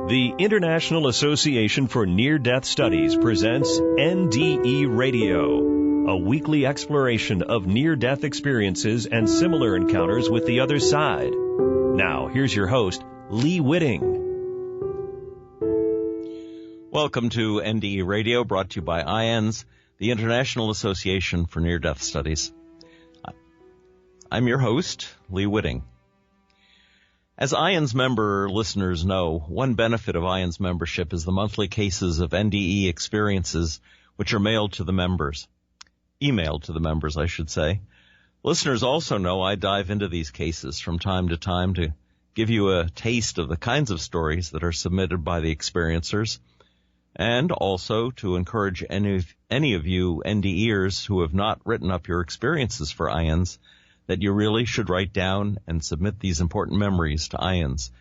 The International Association for Near-Death Studies presents NDE Radio, a weekly exploration of near-death experiences and similar encounters with the other side. Now, here's your host, Lee Witting. Welcome to NDE Radio, brought to you by IANDS, the International Association for Near-Death Studies. I'm your host, Lee Witting. As IANDS member listeners know, one benefit of IANDS membership is the monthly cases of NDE experiences which are emailed to the members, I should say. Listeners also know I dive into these cases from time to time to give you a taste of the kinds of stories that are submitted by the experiencers, and also to encourage any of you NDEers who have not written up your experiences for IANDS that you really should write down and submit these important memories to IANDS.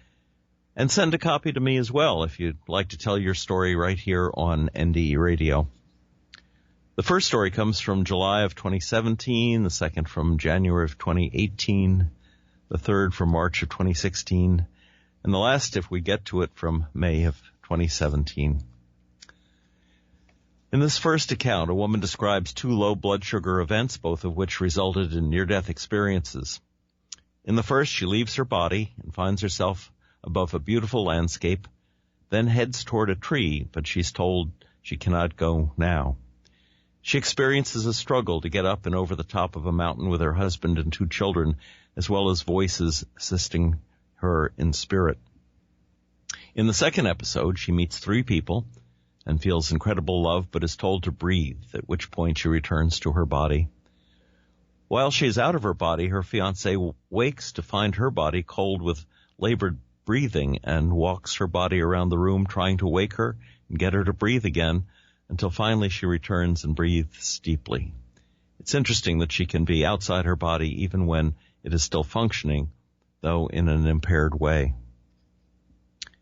And send a copy to me as well if you'd like to tell your story right here on NDE Radio. The first story comes from July of 2017, the second from January of 2018, the third from March of 2016, and the last, if we get to it, from May of 2017. In this first account, a woman describes two low blood sugar events, both of which resulted in near-death experiences. In the first, she leaves her body and finds herself above a beautiful landscape, then heads toward a tree, but she's told she cannot go now. She experiences a struggle to get up and over the top of a mountain with her husband and two children, as well as voices assisting her in spirit. In the second episode, she meets three people and feels incredible love, but is told to breathe, at which point she returns to her body. While she is out of her body, her fiancé wakes to find her body cold with labored breathing and walks her body around the room trying to wake her and get her to breathe again until finally she returns and breathes deeply. It's interesting that she can be outside her body even when it is still functioning, though in an impaired way.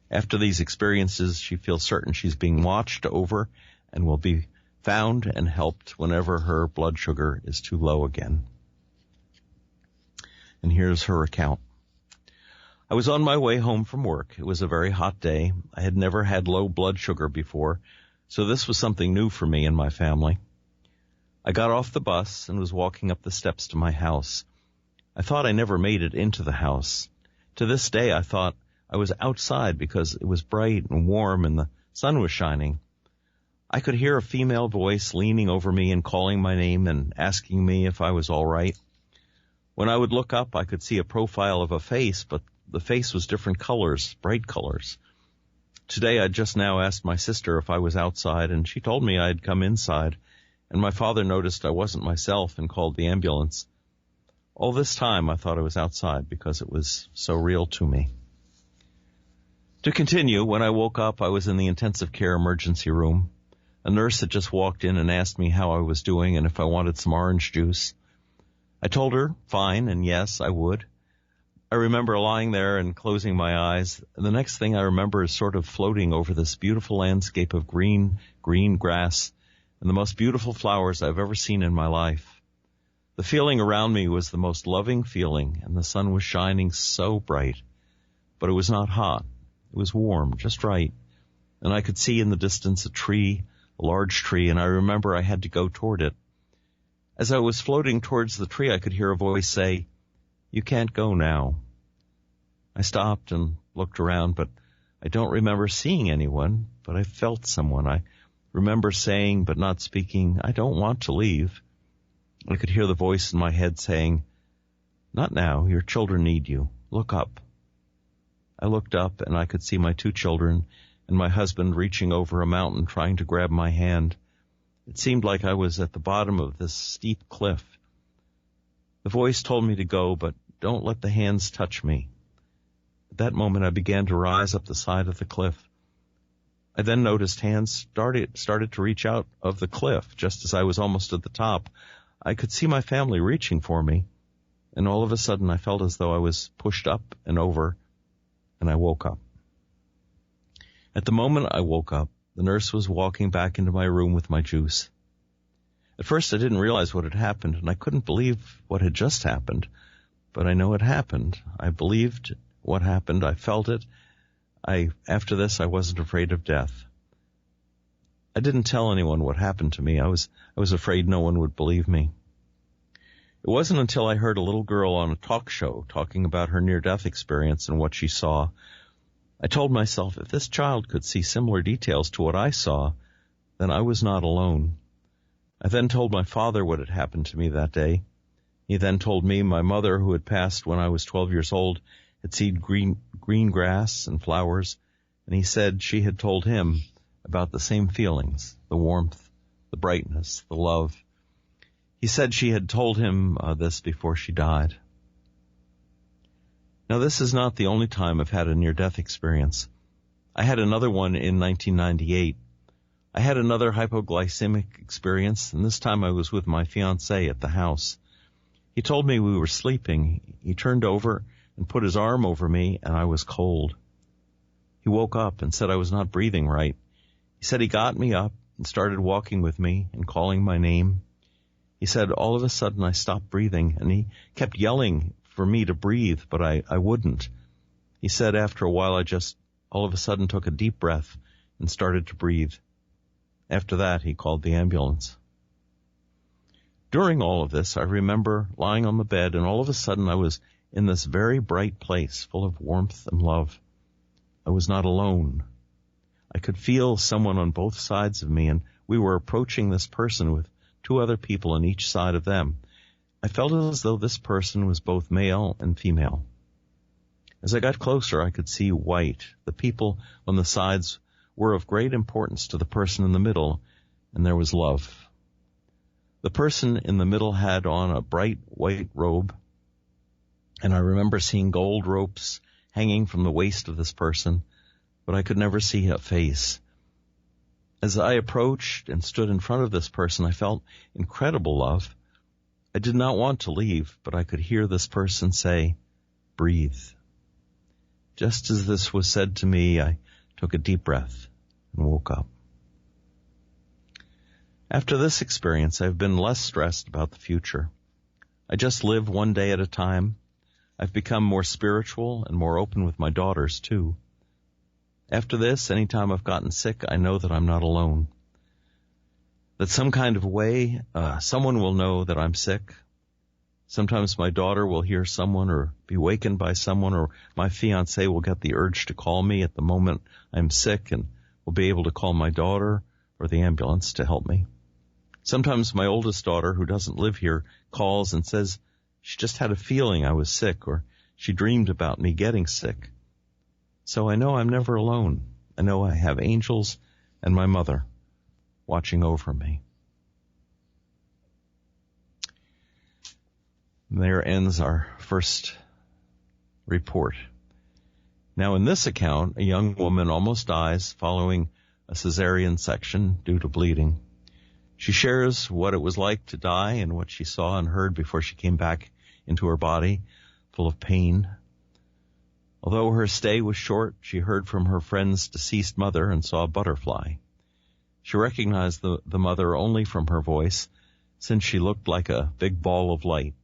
After these experiences, she feels certain she's being watched over and will be found and helped whenever her blood sugar is too low again. And here's her account. I was on my way home from work. It was a very hot day. I had never had low blood sugar before, so this was something new for me and my family. I got off the bus and was walking up the steps to my house. I thought I never made it into the house. To this day, I thought I was outside because it was bright and warm and the sun was shining. I could hear a female voice leaning over me and calling my name and asking me if I was all right. When I would look up, I could see a profile of a face, but the face was different colors, bright colors. Today, I just now asked my sister if I was outside, and she told me I had come inside, and my father noticed I wasn't myself and called the ambulance. All this time, I thought I was outside because it was so real to me. To continue, when I woke up, I was in the intensive care emergency room. A nurse had just walked in and asked me how I was doing and if I wanted some orange juice. I told her, fine, and yes, I would. I remember lying there and closing my eyes. The next thing I remember is sort of floating over this beautiful landscape of green grass and the most beautiful flowers I've ever seen in my life. The feeling around me was the most loving feeling, and the sun was shining so bright, but it was not hot. It was warm, just right, and I could see in the distance a large tree, and I remember I had to go toward it. As I was floating towards the tree, I could hear a voice say, "You can't go now." I stopped and looked around, but I don't remember seeing anyone, but I felt someone. I remember saying, but not speaking, "I don't want to leave." I could hear the voice in my head saying, "Not now, your children need you. Look up." I looked up and I could see my two children and my husband reaching over a mountain trying to grab my hand. It seemed like I was at the bottom of this steep cliff. The voice told me to go, but don't let the hands touch me. At that moment, I began to rise up the side of the cliff. I then noticed hands started to reach out of the cliff just as I was almost at the top. I could see my family reaching for me, and all of a sudden I felt as though I was pushed up and over, and I woke up. At the moment I woke up, the nurse was walking back into my room with my juice. At first I didn't realize what had happened, and I couldn't believe what had just happened. But I know it happened. I believed what happened. I felt it. After this, I wasn't afraid of death. I didn't tell anyone what happened to me. I was afraid no one would believe me. It wasn't until I heard a little girl on a talk show talking about her near-death experience and what she saw. I told myself, if this child could see similar details to what I saw, then I was not alone. I then told my father what had happened to me that day. He then told me my mother, who had passed when I was 12 years old, had seen green grass and flowers, and he said she had told him about the same feelings, the warmth, the brightness, the love. He said she had told him this before she died. Now, this is not the only time I've had a near-death experience. I had another one in 1998. I had another hypoglycemic experience, and this time I was with my fiancé at the house. He told me we were sleeping. He turned over and put his arm over me, and I was cold. He woke up and said I was not breathing right. He said he got me up and started walking with me and calling my name. He said all of a sudden I stopped breathing, and he kept yelling for me to breathe, but I wouldn't. He said after a while I just all of a sudden took a deep breath and started to breathe. After that, he called the ambulance. During all of this, I remember lying on the bed, and all of a sudden I was in this very bright place full of warmth and love. I was not alone. I could feel someone on both sides of me, and we were approaching this person with 2 other people on each side of them. I felt as though this person was both male and female. As I got closer, I could see white. The people on the sides were of great importance to the person in the middle, and there was love. The person in the middle had on a bright white robe, and I remember seeing gold ropes hanging from the waist of this person, but I could never see a face. As I approached and stood in front of this person, I felt incredible love. I did not want to leave, but I could hear this person say, "Breathe." Just as this was said to me, I took a deep breath and woke up. After this experience, I've been less stressed about the future. I just live one day at a time. I've become more spiritual and more open with my daughters, too. After this, anytime I've gotten sick, I know that I'm not alone. That some kind of way, someone will know that I'm sick. Sometimes my daughter will hear someone or be wakened by someone, or my fiancé will get the urge to call me at the moment I'm sick and will be able to call my daughter or the ambulance to help me. Sometimes my oldest daughter, who doesn't live here, calls and says she just had a feeling I was sick, or she dreamed about me getting sick. So I know I'm never alone. I know I have angels and my mother watching over me. And there ends our first report. Now, in this account, a young woman almost dies following a Cesarean section due to bleeding. She shares what it was like to die and what she saw and heard before she came back into her body, full of pain. Although her stay was short, she heard from her friend's deceased mother and saw a butterfly. She recognized the mother only from her voice, since she looked like a big ball of light.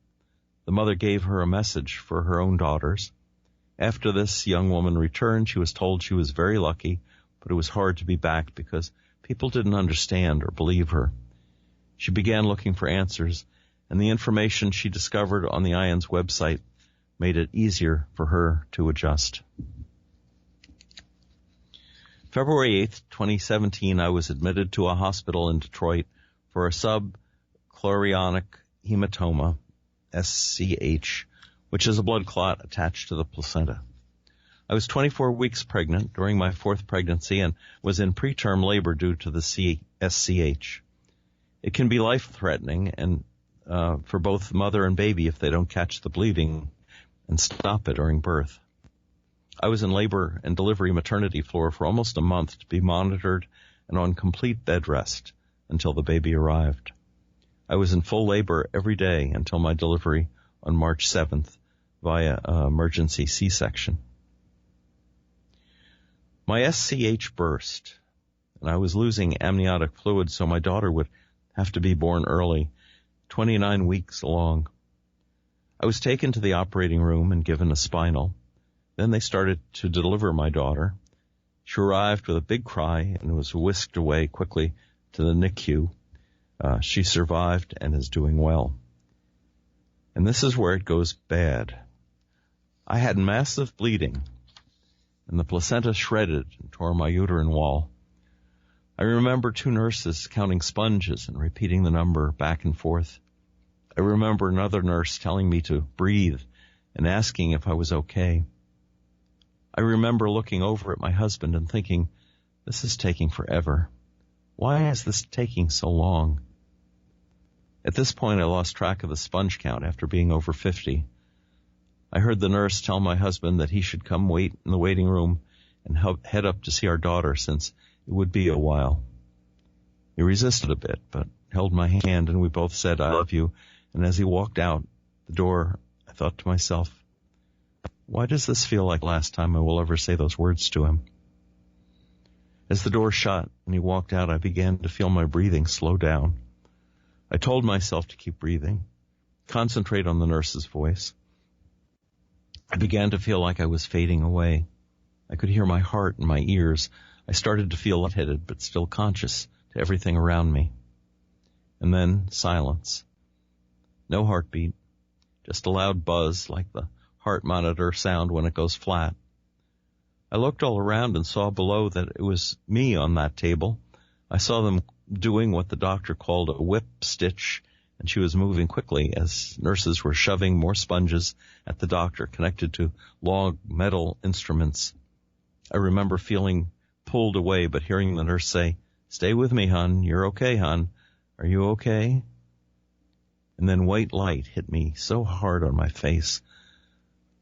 The mother gave her a message for her own daughters. After this young woman returned, she was told she was very lucky, but it was hard to be back because people didn't understand or believe her. She began looking for answers, and the information she discovered on the IANDS website made it easier for her to adjust. February 8th, 2017, I was admitted to a hospital in Detroit for a subchorionic hematoma, SCH, which is a blood clot attached to the placenta. I was 24 weeks pregnant during my 4th pregnancy and was in preterm labor due to the SCH. It can be life-threatening and for both mother and baby if they don't catch the bleeding and stop it during birth. I was in labor and delivery maternity floor for almost a month to be monitored and on complete bed rest until the baby arrived. I was in full labor every day until my delivery on March 7th via emergency C-section. My SCH burst, and I was losing amniotic fluid, so my daughter would have to be born early, 29 weeks along. I was taken to the operating room and given a spinal. Then they started to deliver my daughter. She arrived with a big cry and was whisked away quickly to the NICU. She survived and is doing well. And this is where it goes bad. I had massive bleeding, and the placenta shredded and tore my uterine wall. I remember 2 nurses counting sponges and repeating the number back and forth. I remember another nurse telling me to breathe and asking if I was okay. I remember looking over at my husband and thinking, this is taking forever. Why is this taking so long? At this point, I lost track of the sponge count after being over 50. I heard the nurse tell my husband that he should come wait in the waiting room and head up to see our daughter since it would be a while. He resisted a bit, but held my hand, and we both said, I love you. And as he walked out the door, I thought to myself, why does this feel like the last time I will ever say those words to him? As the door shut and he walked out, I began to feel my breathing slow down. I told myself to keep breathing, concentrate on the nurse's voice. I began to feel like I was fading away. I could hear my heart in my ears. I started to feel lightheaded, but still conscious to everything around me. And then silence. No heartbeat, just a loud buzz like the heart monitor sound when it goes flat. I looked all around and saw below that it was me on that table. I saw them doing what the doctor called a whip stitch, and she was moving quickly as nurses were shoving more sponges at the doctor connected to long metal instruments. I remember feeling pulled away, but hearing the nurse say, stay with me, hon. You're okay, hon. Are you okay? And then white light hit me so hard on my face.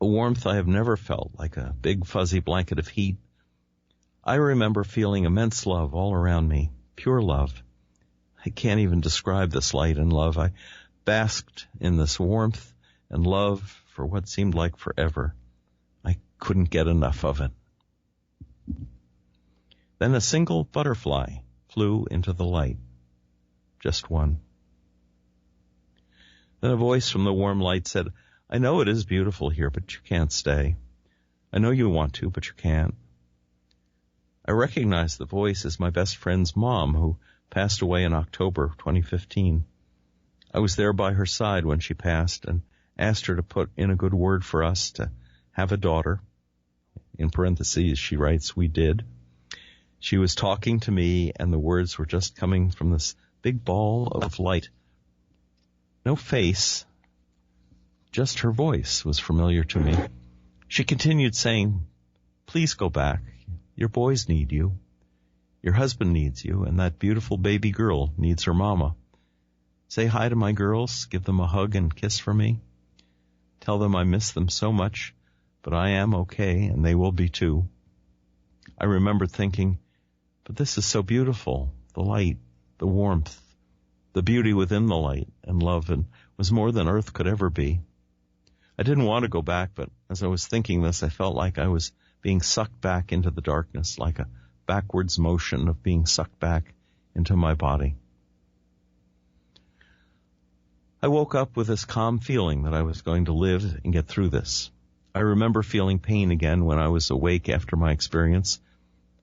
A warmth I have never felt, like a big fuzzy blanket of heat. I remember feeling immense love all around me, pure love. I can't even describe this light and love. I basked in this warmth and love for what seemed like forever. I couldn't get enough of it. Then a single butterfly flew into the light. Just one. Then a voice from the warm light said, I know it is beautiful here, but you can't stay. I know you want to, but you can't. I recognized the voice as my best friend's mom, who passed away in October 2015. I was there by her side when she passed and asked her to put in a good word for us to have a daughter. In parentheses, she writes, we did. She was talking to me, and the words were just coming from this big ball of light. No face, just her voice was familiar to me. She continued saying, please go back. Your boys need you. Your husband needs you, and that beautiful baby girl needs her mama. Say hi to my girls, give them a hug and kiss for me. Tell them I miss them so much, but I am okay, and they will be too. I remember thinking, but this is so beautiful, the light, the warmth, the beauty within the light and love, and was more than earth could ever be. I didn't want to go back, but as I was thinking this, I felt like I was being sucked back into the darkness, like a backwards motion of being sucked back into my body. I woke up with this calm feeling that I was going to live and get through this. I remember feeling pain again when I was awake after my experience.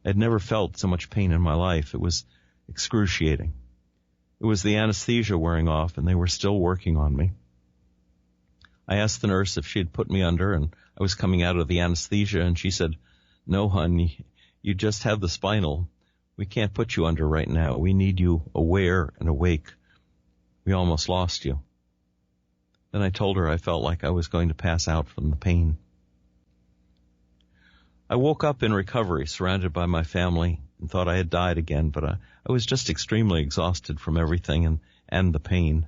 I'd never felt so much pain in my life. It was excruciating. It was the anesthesia wearing off, and they were still working on me. I asked the nurse if she had put me under, and I was coming out of the anesthesia, and she said, no, hon, you just have the spinal. We can't put you under right now. We need you aware and awake. We almost lost you. Then I told her I felt like I was going to pass out from the pain. I woke up in recovery, surrounded by my family, and thought I had died again, but I was just extremely exhausted from everything and the pain.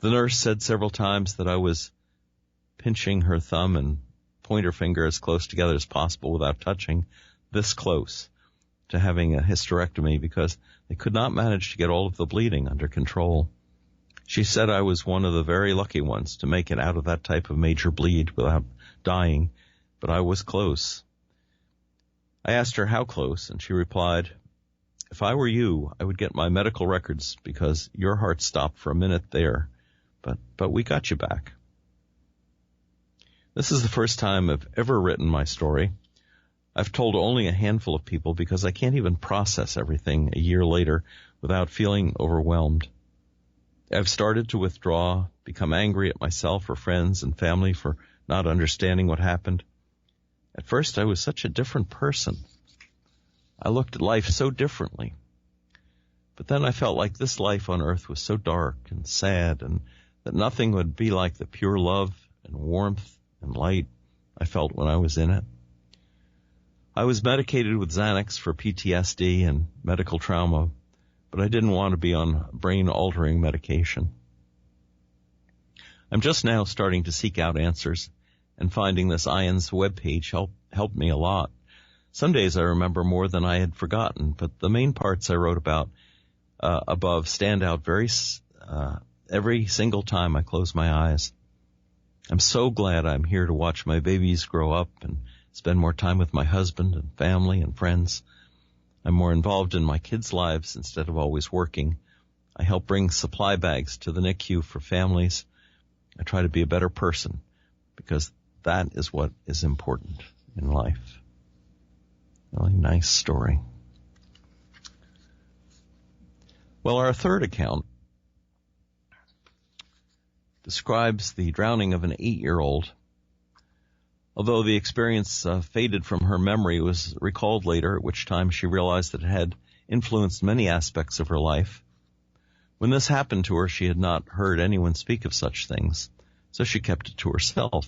The nurse said several times that I was pinching her thumb and pointer finger as close together as possible without touching, this close to having a hysterectomy, because they could not manage to get all of the bleeding under control. She said I was one of the very lucky ones to make it out of that type of major bleed without dying, but I was close. I asked her how close, and she replied, if I were you, I would get my medical records because your heart stopped for a minute there, but we got you back. This is the first time I've ever written my story. I've told only a handful of people because I can't even process everything a year later without feeling overwhelmed. I've started to withdraw, become angry at myself or friends and family for not understanding what happened. At first, I was such a different person. I looked at life so differently. But then I felt like this life on earth was so dark and sad, and that nothing would be like the pure love and warmth and light I felt when I was in it. I was medicated with Xanax for PTSD and medical trauma, but I didn't want to be on brain-altering medication. I'm just now starting to seek out answers, and finding this IANDS webpage helped me a lot. Some days I remember more than I had forgotten, but the main parts I wrote about above stand out every single time I close my eyes. I'm so glad I'm here to watch my babies grow up and spend more time with my husband and family and friends. I'm more involved in my kids' lives instead of always working. I help bring supply bags to the NICU for families. I try to be a better person because that is what is important in life. Really nice story. Well, our third account describes the drowning of an 8-year-old. Although the experience faded from her memory, it was recalled later, at which time she realized that it had influenced many aspects of her life. When this happened to her, she had not heard anyone speak of such things, so she kept it to herself.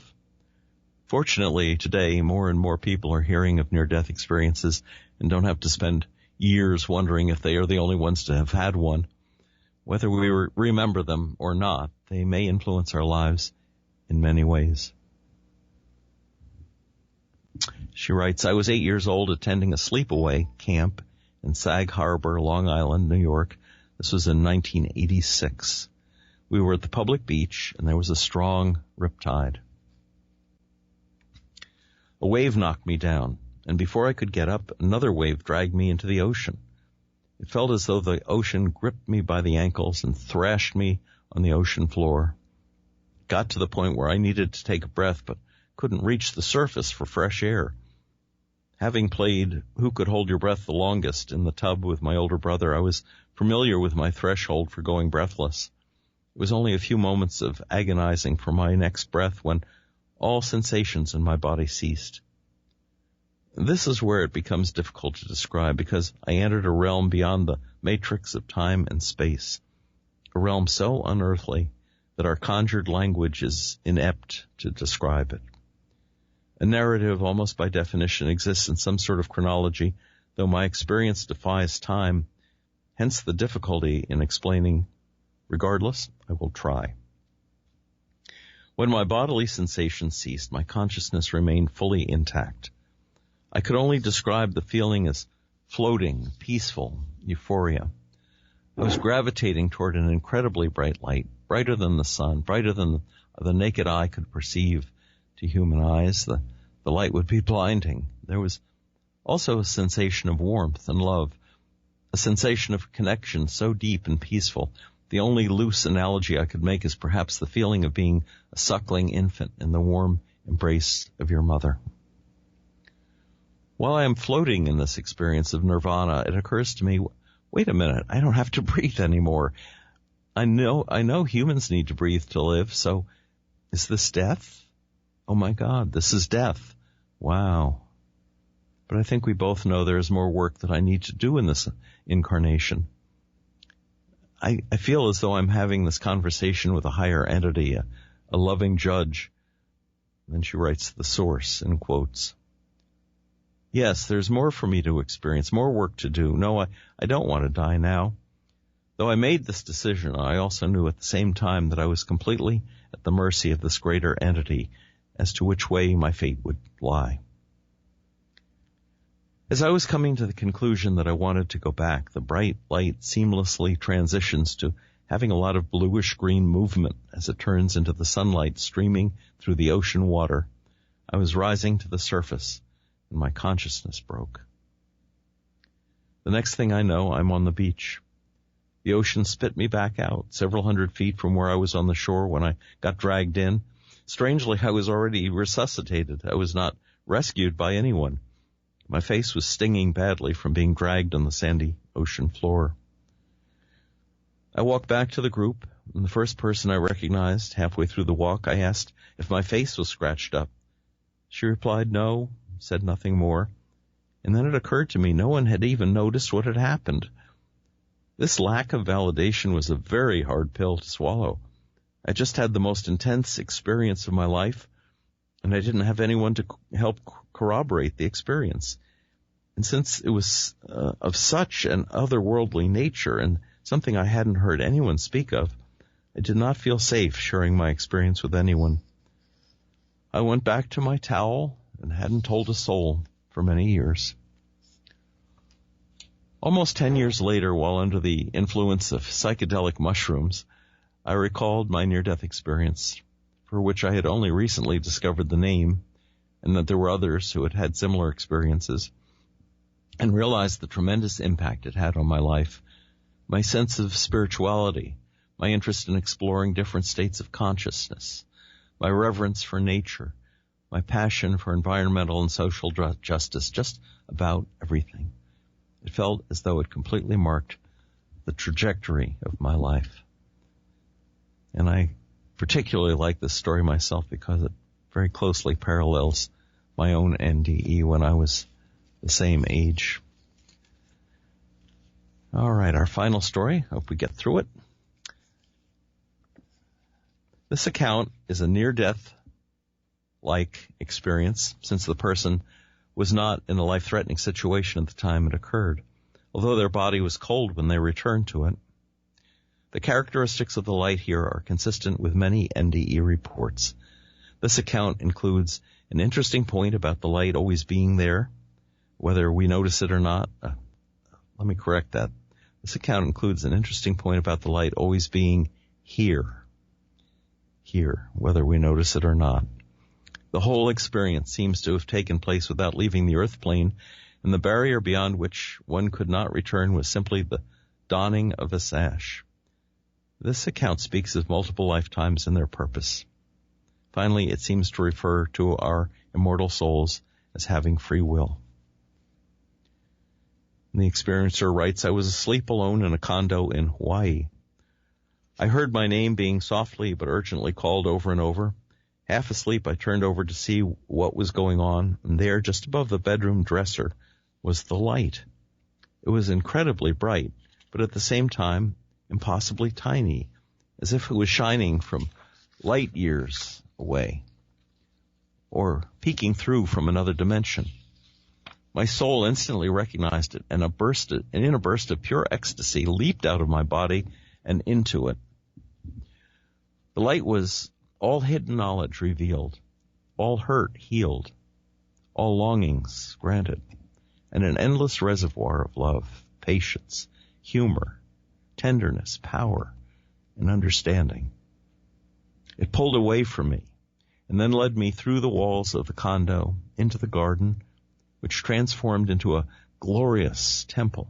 Fortunately, today, more and more people are hearing of near-death experiences and don't have to spend years wondering if they are the only ones to have had one. Whether we remember them or not, they may influence our lives in many ways. She writes, I was 8 years old attending a sleepaway camp in Sag Harbor, Long Island, New York. This was in 1986. We were at the public beach, and there was a strong riptide. A wave knocked me down, and before I could get up, another wave dragged me into the ocean. It felt as though the ocean gripped me by the ankles and thrashed me on the ocean floor. It got to the point where I needed to take a breath, but couldn't reach the surface for fresh air. Having played Who Could Hold Your Breath the Longest in the tub with my older brother, I was familiar with my threshold for going breathless. It was only a few moments of agonizing for my next breath when all sensations in my body ceased. This is where it becomes difficult to describe because I entered a realm beyond the matrix of time and space, a realm so unearthly that our conjured language is inept to describe it. A narrative, almost by definition, exists in some sort of chronology, though my experience defies time, hence the difficulty in explaining. Regardless, I will try. When my bodily sensations ceased, my consciousness remained fully intact. I could only describe the feeling as floating, peaceful, euphoria. I was gravitating toward an incredibly bright light, brighter than the sun, brighter than the naked eye could perceive. To human eyes, the light would be blinding. There was also a sensation of warmth and love, a sensation of connection so deep and peaceful. The only loose analogy I could make is perhaps the feeling of being a suckling infant in the warm embrace of your mother. While I am floating in this experience of nirvana, it occurs to me, wait a minute, I don't have to breathe anymore. I know humans need to breathe to live, so is this death? Oh my God, this is death. Wow. But I think we both know there is more work that I need to do in this incarnation. I feel as though I'm having this conversation with a higher entity, a loving judge. And then she writes the source in quotes. Yes, there's more for me to experience, more work to do. No, I don't want to die now. Though I made this decision, I also knew at the same time that I was completely at the mercy of this greater entity as to which way my fate would lie. As I was coming to the conclusion that I wanted to go back, the bright light seamlessly transitions to having a lot of bluish-green movement as it turns into the sunlight streaming through the ocean water. I was rising to the surface, and my consciousness broke. The next thing I know, I'm on the beach. The ocean spit me back out, several hundred feet from where I was on the shore when I got dragged in. Strangely, I was already resuscitated. I was not rescued by anyone. My face was stinging badly from being dragged on the sandy ocean floor. I walked back to the group, and the first person I recognized halfway through the walk, I asked if my face was scratched up. She replied no, said nothing more, and then it occurred to me no one had even noticed what had happened. This lack of validation was a very hard pill to swallow. I just had the most intense experience of my life, and I didn't have anyone to help corroborate the experience. And since it was of such an otherworldly nature and something I hadn't heard anyone speak of, I did not feel safe sharing my experience with anyone. I went back to my towel and hadn't told a soul for many years. Almost 10 years later, while under the influence of psychedelic mushrooms, I recalled my near-death experience, for which I had only recently discovered the name, and that there were others who had had similar experiences, and realized the tremendous impact it had on my life, my sense of spirituality, my interest in exploring different states of consciousness, my reverence for nature, my passion for environmental and social justice, just about everything. It felt as though it completely marked the trajectory of my life. And I particularly like this story myself because it very closely parallels my own NDE when I was the same age. All right, our final story. Hope we get through it. This account is a near-death-like experience since the person was not in a life-threatening situation at the time it occurred, although their body was cold when they returned to it. The characteristics of the light here are consistent with many NDE reports. This account includes an interesting point about the light always being there, whether we notice it or not. Let me correct that. This account includes an interesting point about the light always being here, whether we notice it or not. The whole experience seems to have taken place without leaving the earth plane, and the barrier beyond which one could not return was simply the donning of a sash. This account speaks of multiple lifetimes and their purpose. Finally, it seems to refer to our immortal souls as having free will. And the experiencer writes, I was asleep alone in a condo in Hawaii. I heard my name being softly but urgently called over and over. Half asleep, I turned over to see what was going on, and there, just above the bedroom dresser, was the light. It was incredibly bright, but at the same time, impossibly tiny, as if it was shining from light years away, or peeking through from another dimension. My soul instantly recognized it, and in a burst of pure ecstasy, leaped out of my body and into it. The light was all hidden knowledge revealed, all hurt healed, all longings granted, and an endless reservoir of love, patience, humor, tenderness, power, and understanding. It pulled away from me, and then led me through the walls of the condo into the garden, which transformed into a glorious temple.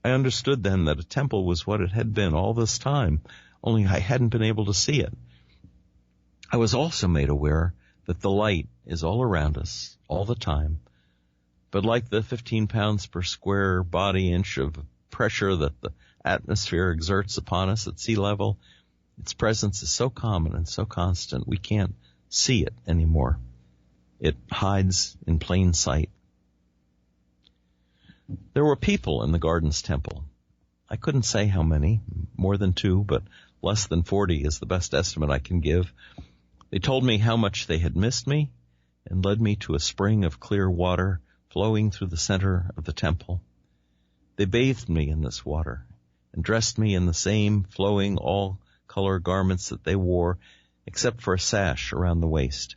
I understood then that a temple was what it had been all this time, only I hadn't been able to see it. I was also made aware that the light is all around us, all the time, but like the 15 pounds per square body inch of pressure that the atmosphere exerts upon us at sea level, its presence is so common and so constant we can't see it anymore. It hides in plain sight. There were people in the garden's temple. I couldn't say how many, more than 2, but less than 40 is the best estimate I can give. They told me how much they had missed me and led me to a spring of clear water flowing through the center of the temple. They bathed me in this water and dressed me in the same flowing all-color garments that they wore, except for a sash around the waist.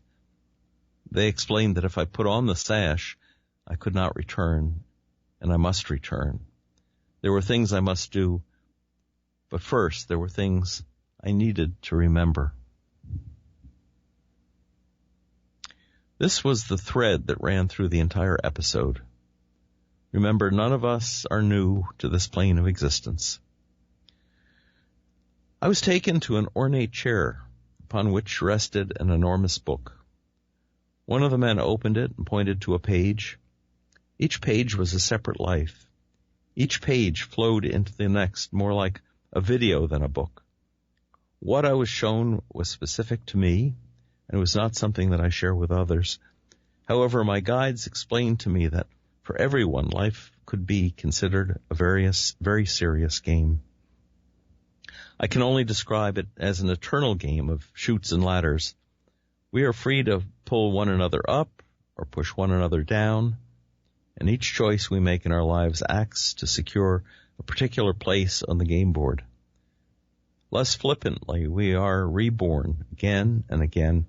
They explained that if I put on the sash, I could not return, and I must return. There were things I must do, but first there were things I needed to remember. This was the thread that ran through the entire episode. Remember, none of us are new to this plane of existence. I was taken to an ornate chair upon which rested an enormous book. One of the men opened it and pointed to a page. Each page was a separate life. Each page flowed into the next, more like a video than a book. What I was shown was specific to me, and it was not something that I share with others. However, my guides explained to me that for everyone, life could be considered a very serious game. I can only describe it as an eternal game of chutes and ladders. We are free to pull one another up or push one another down, and each choice we make in our lives acts to secure a particular place on the game board. Less flippantly, we are reborn again and again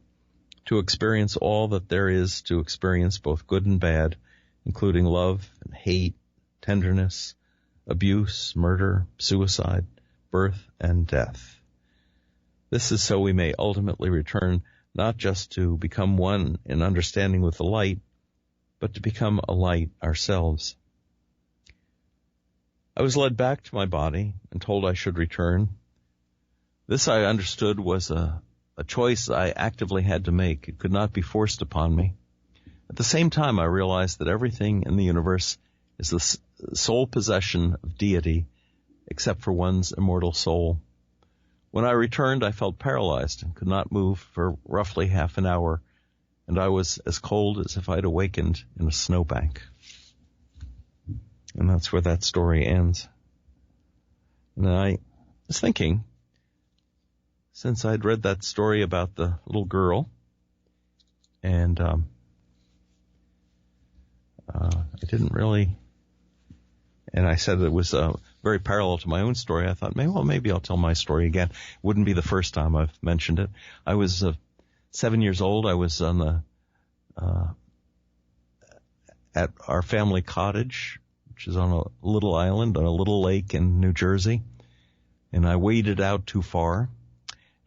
to experience all that there is to experience, both good and bad, including love and hate, tenderness, abuse, murder, suicide, birth, and death. This is so we may ultimately return not just to become one in understanding with the light, but to become a light ourselves. I was led back to my body and told I should return. This, I understood, was a choice I actively had to make. It could not be forced upon me. At the same time, I realized that everything in the universe is the sole possession of deity, except for one's immortal soul. When I returned, I felt paralyzed and could not move for roughly half an hour, and I was as cold as if I'd awakened in a snowbank. And that's where that story ends. And I was thinking, since I'd read that story about the little girl, and I didn't really, and I said it was very parallel to my own story, I thought, maybe I'll tell my story again. It wouldn't be the first time I've mentioned it. I was 7 years old. I was on the at our family cottage, which is on a little island on a little lake in New Jersey, and I waded out too far.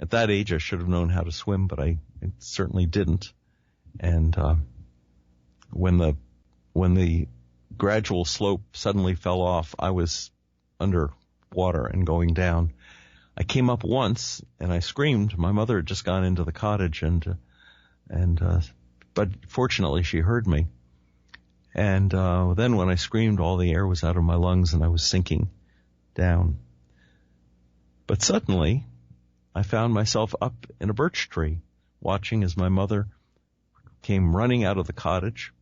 At that age, I should have known how to swim, but I certainly didn't. And when the gradual slope suddenly fell off, I was under water and going down. I came up once and I screamed. My mother had just gone into the cottage, but fortunately she heard me. And then when I screamed, all the air was out of my lungs and I was sinking down. But suddenly, I found myself up in a birch tree, watching as my mother came running out of the cottage,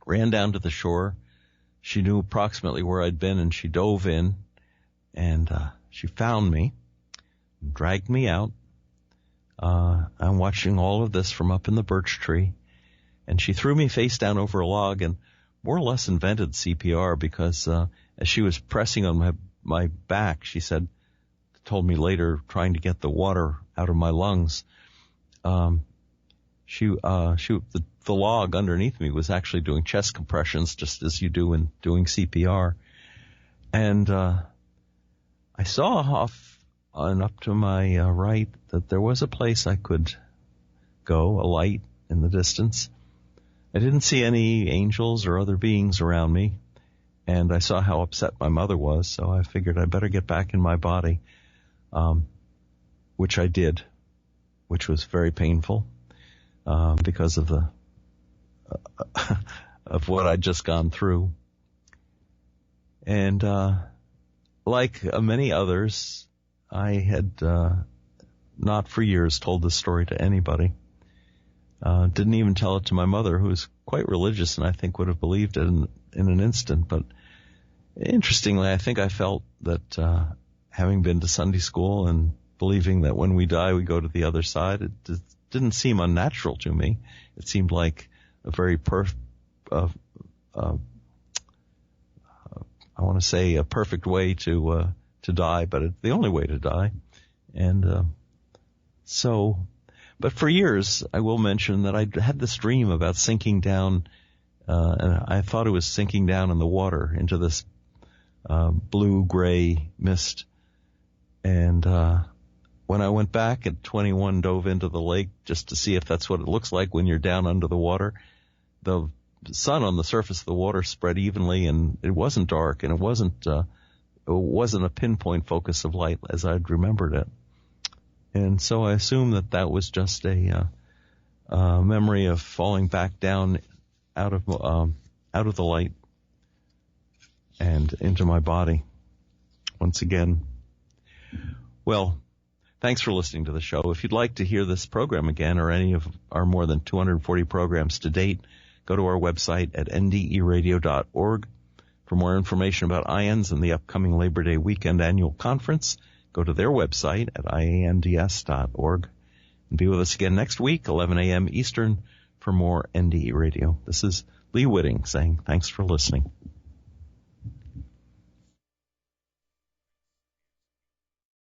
ran down to the shore. She knew approximately where I'd been, and she dove in, and she found me, and dragged me out. I'm watching all of this from up in the birch tree, and she threw me face down over a log and more or less invented CPR, because as she was pressing on my back, she told me later, trying to get the water out of my lungs, the log underneath me was actually doing chest compressions, just as you do in doing CPR. And I saw off and up to my right that there was a place I could go, a light in the distance. I didn't see any angels or other beings around me, and I saw how upset my mother was, so I figured I better get back in my body. Which I did, which was very painful, because of of what I'd just gone through. And, like many others, I had, not for years told this story to anybody. Didn't even tell it to my mother, who was quite religious and I think would have believed it in an instant. But interestingly, I think I felt that, having been to Sunday school and believing that when we die we go to the other side, it didn't seem unnatural to me. It seemed like a very I want to say a perfect way to die, but it's the only way to die. And but for years, I will mention that I had this dream about sinking down, and I thought it was sinking down in the water into this blue-gray mist. And when I went back at 21, dove into the lake just to see if that's what it looks like when you're down under the water, the sun on the surface of the water spread evenly, and it wasn't dark, and it wasn't a pinpoint focus of light as I'd remembered it. And so I assumed that was just a memory of falling back down out of out of the light and into my body once again. Well, thanks for listening to the show. If you'd like to hear this program again or any of our more than 240 programs to date, go to our website at nderadio.org. For more information about IANDS and the upcoming Labor Day weekend annual conference, go to their website at iands.org. And be with us again next week, 11 a.m. Eastern, for more NDE Radio. This is Lee Witting saying thanks for listening.